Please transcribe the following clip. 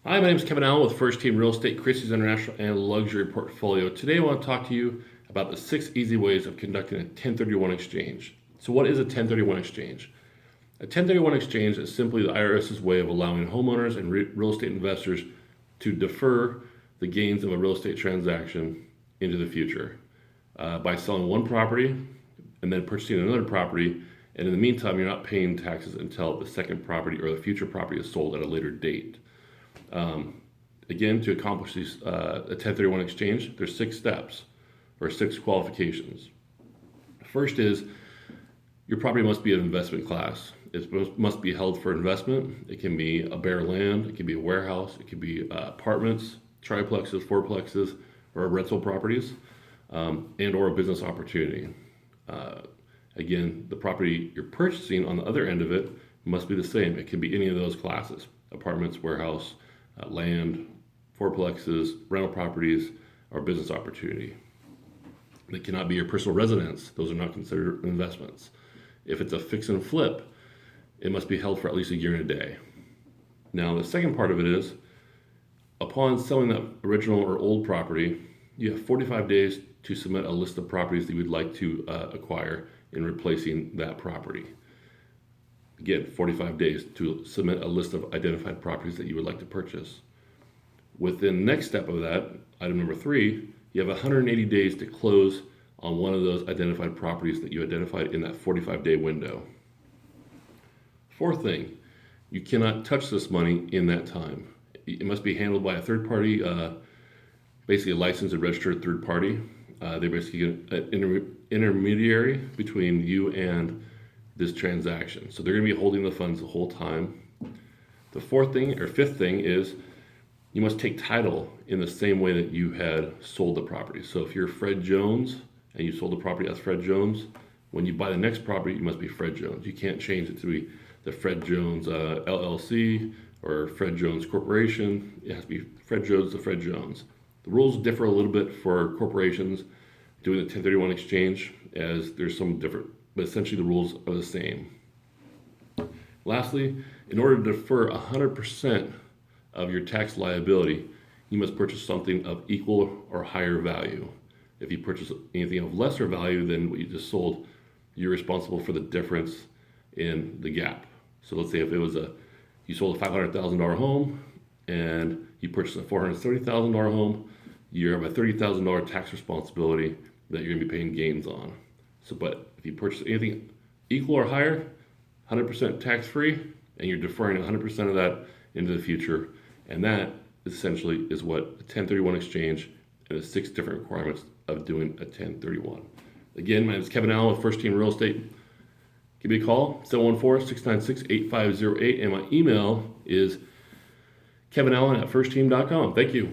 Hi, my name is Kevin Allen with First Team Real Estate, Christies International, and Luxury Portfolio. Today I want to talk to you about the 6 easy ways of conducting a 1031 exchange. So what is a 1031 exchange? A 1031 exchange is simply the IRS's way of allowing homeowners and real estate investors to defer the gains of a real estate transaction into the future by selling one property and then purchasing another property, and in the meantime you're not paying taxes until the second property or the future property is sold at a later date. Again, to accomplish these, a 1031 exchange, there's 6 steps or 6 qualifications. First is your property must be an investment class. It must be held for investment. It can be a bare land, it can be a warehouse, it can be apartments, triplexes, fourplexes, or rental properties, and or a business opportunity. Again, the property you're purchasing on the other end of it must be the same. It can be any of those classes: apartments, warehouse, land, fourplexes, rental properties, or business opportunity. It cannot be your personal residence. Those are not considered investments. If it's a fix and flip, it must be held for at least a year and a day. Now, the second part of it is, upon selling that original or old property, you have 45 days to submit a list of properties that you would like to acquire in replacing that property. Again, 45 days to submit a list of identified properties that you would like to purchase. Within the next step of that, item number 3, you have 180 days to close on one of those identified properties that you identified in that 45-day window. Fourth thing, you cannot touch this money in that time. It must be handled by a third party, basically a licensed and registered third party. They're basically an intermediary between you and this transaction. So they're going to be holding the funds the whole time. The fifth thing is you must take title in the same way that you had sold the property. So if you're Fred Jones and you sold the property as Fred Jones, when you buy the next property, you must be Fred Jones. You can't change it to be the Fred Jones LLC or Fred Jones Corporation. It has to be Fred Jones to Fred Jones. The rules differ a little bit for corporations doing the 1031 exchange, as there's some different, but essentially the rules are the same. Lastly, in order to defer 100% of your tax liability, you must purchase something of equal or higher value. If you purchase anything of lesser value than what you just sold, you're responsible for the difference in the gap. So let's say if it was you sold a $500,000 home and you purchased a $430,000 home, you have a $30,000 tax responsibility that you're going to be paying gains on. So, but if you purchase anything equal or higher, 100% tax-free, and you're deferring 100% of that into the future, and that essentially is what a 1031 exchange and the 6 different requirements of doing a 1031. Again, my name is Kevin Allen with First Team Real Estate. Give me a call, 714-696-8508, and my email is kevinallen@firstteam.com. Thank you.